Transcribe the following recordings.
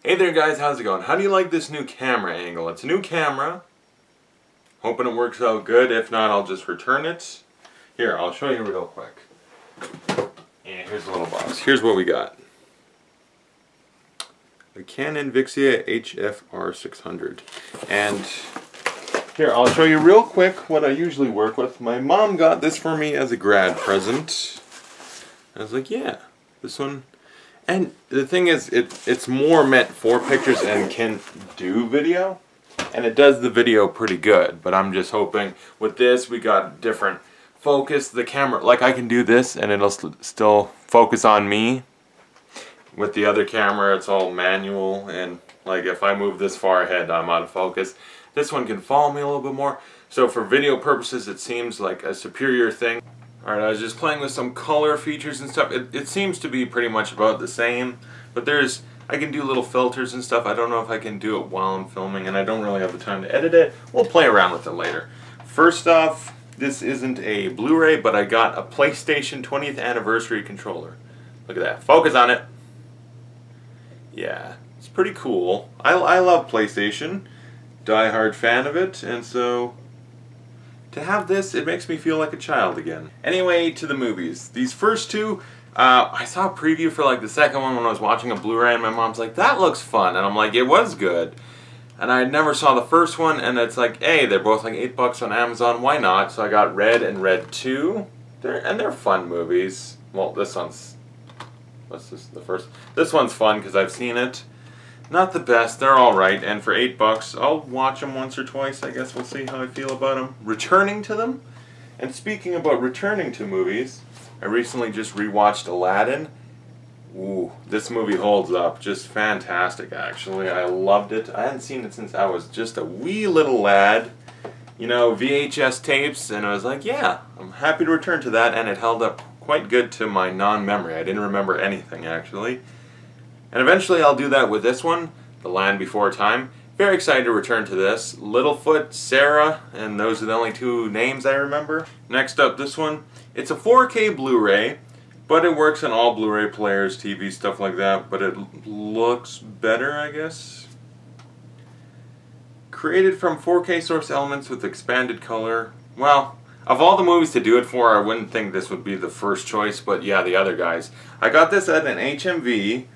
Hey there guys, how's it going? How do you like this new camera angle? It's a new camera. Hoping it works out good. If not, I'll just return it. Here, I'll show you real quick. And here's a little box. Here's what we got. The Canon Vixia HFR 600. And here, I'll show you real quick what I usually work with. My mom got this for me as a grad present. I was like, yeah, this one. And the thing is, it's more meant for pictures and can do video. And it does the video pretty good. But I'm just hoping with this, we got different focus. The camera, like I can do this and it'll still focus on me. With the other camera, it's all manual. And like if I move this far ahead, I'm out of focus. This one can follow me a little bit more. So for video purposes, it seems like a superior thing. Alright, I was just playing with some color features and stuff. It seems to be pretty much about the same. But I can do little filters and stuff. I don't know if I can do it while I'm filming, and I don't really have the time to edit it. We'll play around with it later. First off, this isn't a Blu-ray, but I got a PlayStation 20th anniversary controller. Look at that. Focus on it. Yeah, it's pretty cool. I love PlayStation. Die-hard fan of it, and so to have this, it makes me feel like a child again. Anyway, to the movies. These first two, I saw a preview for like the second one when I was watching a Blu-ray, and my mom's like, that looks fun, and I'm like, it was good. And I never saw the first one, and it's like, hey, they're both like $8 on Amazon, why not? So I got Red and Red 2, they're fun movies. Well, this one's, what's this, the first? This one's fun because I've seen it. Not the best, they're alright, and for $8, I'll watch them once or twice, I guess we'll see how I feel about them. Returning to them? And speaking about returning to movies, I recently just rewatched Aladdin. Ooh, this movie holds up, just fantastic actually, I loved it. I hadn't seen it since I was just a wee little lad. You know, VHS tapes, and I was like, yeah, I'm happy to return to that, and it held up quite good to my non-memory. I didn't remember anything actually. And eventually I'll do that with this one, The Land Before Time. Very excited to return to this. Littlefoot, Sarah, and those are the only two names I remember. Next up, this one. It's a 4K Blu-ray, but it works on all Blu-ray players, TV, stuff like that, but it looks better, I guess. Created from 4K source elements with expanded color. Well, of all the movies to do it for, I wouldn't think this would be the first choice, but yeah, the other guys. I got this at an HMV.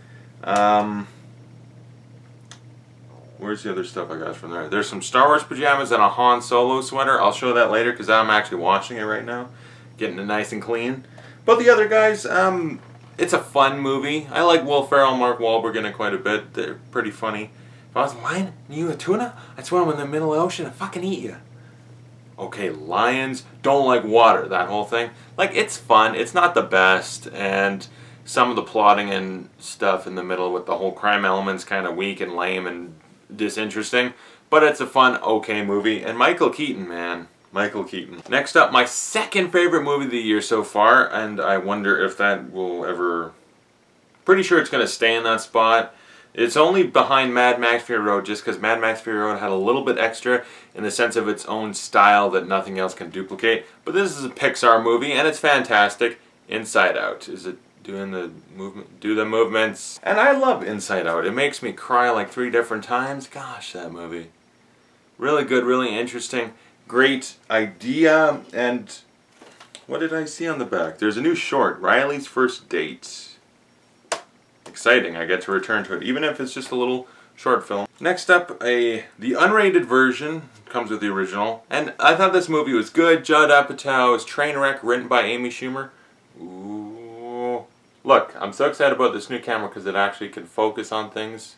Where's the other stuff I got from there? There's some Star Wars pajamas and a Han Solo sweater. I'll show that later because I'm actually watching it right now. Getting it nice and clean. But the other guys, it's a fun movie. I like Will Ferrell and Mark Wahlberg in it quite a bit. They're pretty funny. If I was a lion and you a tuna, I'd swim in the middle of the ocean and fucking eat you. Okay, lions don't like water, that whole thing. Like, it's fun. It's not the best, and some of the plotting and stuff in the middle with the whole crime element's kind of weak and lame and disinteresting, but it's a fun, okay movie. And Michael Keaton, man. Michael Keaton. Next up, my second favorite movie of the year so far, and I wonder if that will ever... Pretty sure it's going to stay in that spot. It's only behind Mad Max Fury Road just because Mad Max Fury Road had a little bit extra in the sense of its own style that nothing else can duplicate. But this is a Pixar movie, and it's fantastic. Inside Out. Is it doing the movement, do the movements? And I love Inside Out. It makes me cry like 3 different times. Gosh, that movie. Really good, really interesting. Great idea. And what did I see on the back? There's a new short, Riley's First Date. Exciting, I get to return to it, even if it's just a little short film. Next up, the unrated version comes with the original. And I thought this movie was good. Judd Apatow's Trainwreck, written by Amy Schumer. Ooh. Look, I'm so excited about this new camera because it actually can focus on things.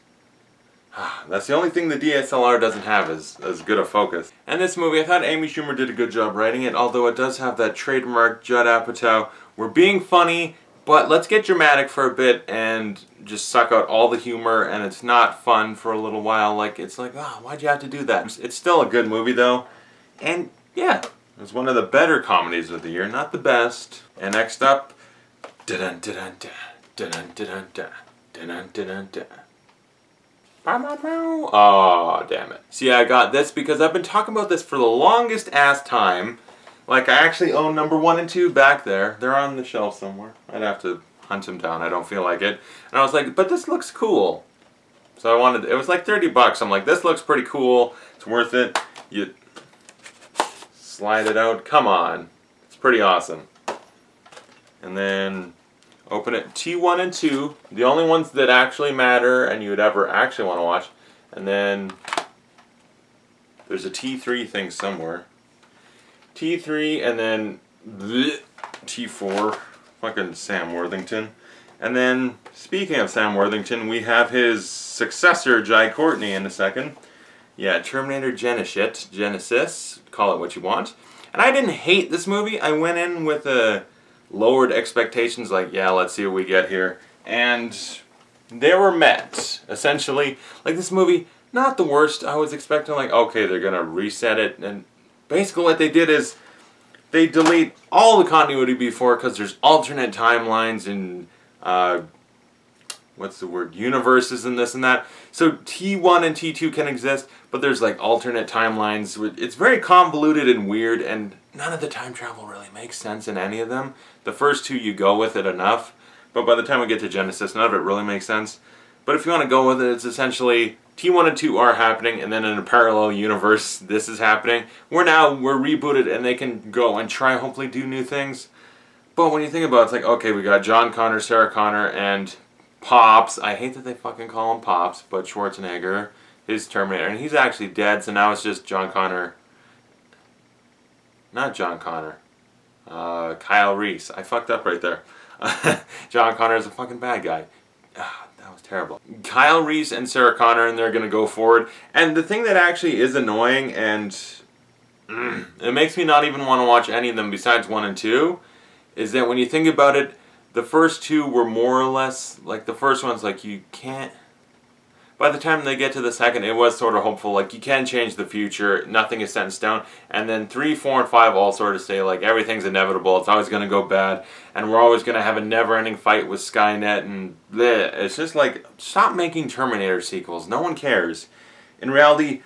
That's the only thing the DSLR doesn't have is as good a focus. And this movie, I thought Amy Schumer did a good job writing it, although it does have that trademark Judd Apatow. We're being funny, but let's get dramatic for a bit and just suck out all the humor, and it's not fun for a little while. Like, it's like, oh, why'd you have to do that? It's still a good movie, though. And, yeah, it's one of the better comedies of the year, not the best. And next up, oh, damn it. See, I got this because I've been talking about this for the longest ass time. Like, I actually own number 1 and 2 back there. They're on the shelf somewhere. I'd have to hunt them down. I don't feel like it. And I was like, but this looks cool. So I wanted, it was like 30 bucks. I'm like, this looks pretty cool. It's worth it. You slide it out. Come on. It's pretty awesome. And then open it. T1 and 2. The only ones that actually matter and you would ever actually want to watch. And then there's a T3 thing somewhere. T3 and then T4. Fucking Sam Worthington. And then, speaking of Sam Worthington, we have his successor, Jai Courtney, in a second. Yeah, Terminator Genesis, call it what you want. And I didn't hate this movie. I went in with lowered expectations, like, yeah, let's see what we get here. And they were met, essentially. Like, this movie, not the worst. I was expecting, like, okay, they're going to reset it. And basically what they did is they delete all the continuity before because there's alternate timelines and what's the word? Universes and this and that. So T1 and T2 can exist, but there's like alternate timelines. It's very convoluted and weird, and none of the time travel really makes sense in any of them. The first two you go with it enough, but by the time we get to Genesis, none of it really makes sense. But if you want to go with it, it's essentially T1 and 2 are happening, and then in a parallel universe, this is happening. We're rebooted, and they can go and try, hopefully do new things. But when you think about it, it's like, okay, we got John Connor, Sarah Connor, and Pops. I hate that they fucking call him Pops, but Schwarzenegger, his Terminator, and he's actually dead, so now it's just John Connor. Not John Connor. Kyle Reese. I fucked up right there. John Connor is a fucking bad guy. That was terrible. Kyle Reese and Sarah Connor, and they're going to go forward. And the thing that actually is annoying, and it makes me not even want to watch any of them besides 1 and 2, is that when you think about it, the first two were more or less, like the first one's like you can't, by the time they get to the second, it was sort of hopeful, like you can change the future, nothing is set in stone, and then 3, 4, and 5 all sort of say like everything's inevitable, it's always going to go bad, and we're always going to have a never-ending fight with Skynet, and bleh. It's just like, stop making Terminator sequels, no one cares. In reality,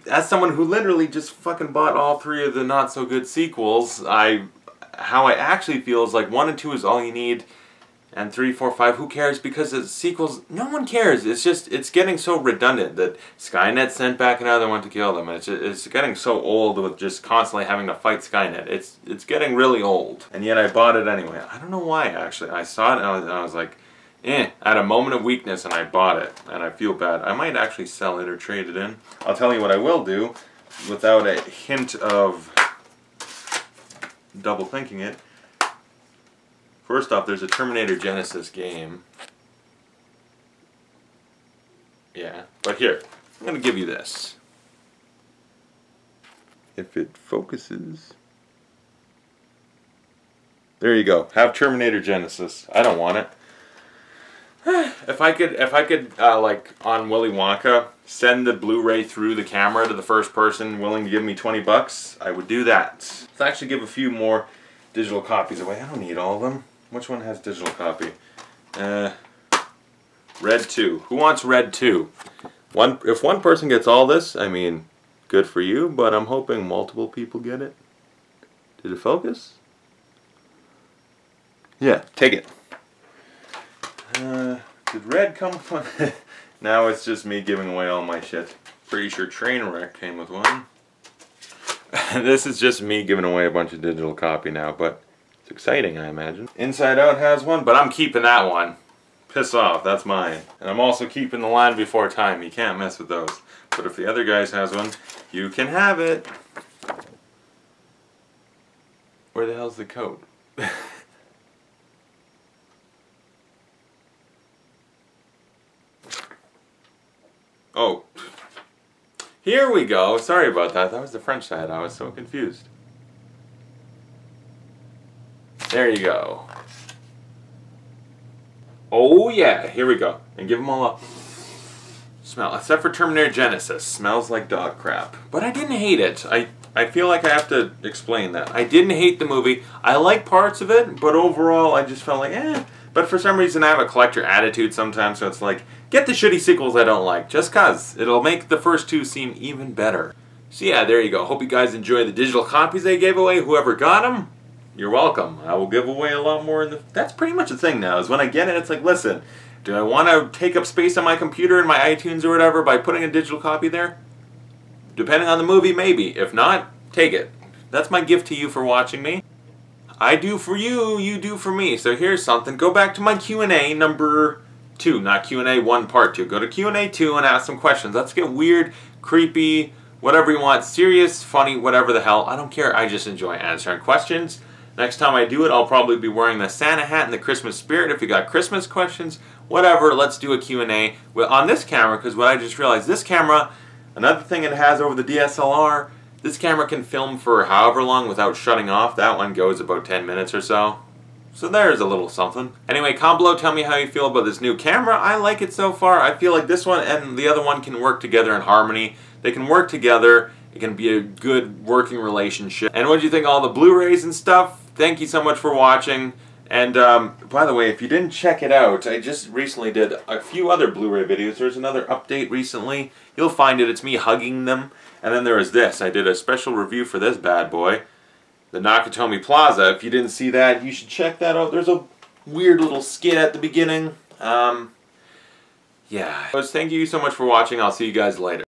as someone who literally just fucking bought all 3 of the not-so-good sequels, how I actually feel is like 1 and 2 is all you need, and 3, 4, 5, who cares? Because the sequels, no one cares. It's just, it's getting so redundant that Skynet sent back another one to kill them. It's getting so old with just constantly having to fight Skynet. It's getting really old. And yet I bought it anyway. I don't know why, actually. I saw it and I was like, I had a moment of weakness and I bought it. And I feel bad. I might actually sell it or trade it in. I'll tell you what I will do without a hint of double thinking it. First off, there's a Terminator Genesis game. Yeah, but here, I'm going to give you this. If it focuses. There you go. Have Terminator Genesis. I don't want it. If I could, like on Willy Wonka, send the Blu-ray through the camera to the first person willing to give me 20 bucks, I would do that. Let's actually give a few more digital copies away. I don't need all of them. Which one has digital copy? Red 2. Who wants Red 2? If one person gets all this, I mean, good for you, but I'm hoping multiple people get it. Did it focus? Yeah, take it. Did Red come with one? Now it's just me giving away all my shit. Pretty sure Trainwreck came with one. This is just me giving away a bunch of digital copy now, but it's exciting, I imagine. Inside Out has one, but I'm keeping that one. Piss off, that's mine. And I'm also keeping The Land Before Time. You can't mess with those. But if the other guys has one, you can have it. Where the hell's the code? Oh. Here we go. Sorry about that. That was the French side. I was so confused. There you go. Oh yeah, here we go. And give them all a smell. Except for Terminator Genesis. Smells like dog crap. But I didn't hate it. I feel like I have to explain that. I didn't hate the movie. I like parts of it, but overall I just felt like, eh. But for some reason I have a collector attitude sometimes, so it's like, get the shitty sequels I don't like, just cuz. It'll make the first two seem even better. So yeah, there you go. Hope you guys enjoy the digital copies they gave away. Whoever got them, you're welcome. I will give away a lot more in the... That's pretty much the thing now, is when I get it, it's like, listen, Do I want to take up space on my computer and my iTunes or whatever by putting a digital copy there? Depending on the movie, maybe. If not, take it. That's my gift to you for watching me. I do for you, you do for me. So here's something. Go back to my Q&A number 2, not Q&A 1 part 2. Go to Q&A 2 and ask some questions. Let's get weird, creepy, whatever you want, serious, funny, whatever the hell. I don't care. I just enjoy answering questions. Next time I do it, I'll probably be wearing the Santa hat and the Christmas spirit. If you got Christmas questions, whatever, let's do a Q&A on this camera, because what I just realized, this camera, another thing it has over the DSLR, this camera can film for however long without shutting off. That one goes about 10 minutes or so. So there's a little something. Anyway, comment below, tell me how you feel about this new camera. I like it so far. I feel like this one and the other one can work together in harmony. They can work together. It can be a good working relationship. And what do you think of all the Blu-rays and stuff? Thank you so much for watching. And by the way, if you didn't check it out, I just recently did a few other Blu-ray videos. There's another update recently. You'll find it. It's me hugging them. And then there was this. I did a special review for this bad boy, the Nakatomi Plaza. If you didn't see that, you should check that out. There's a weird little skit at the beginning. Yeah. Thank you so much for watching. I'll see you guys later.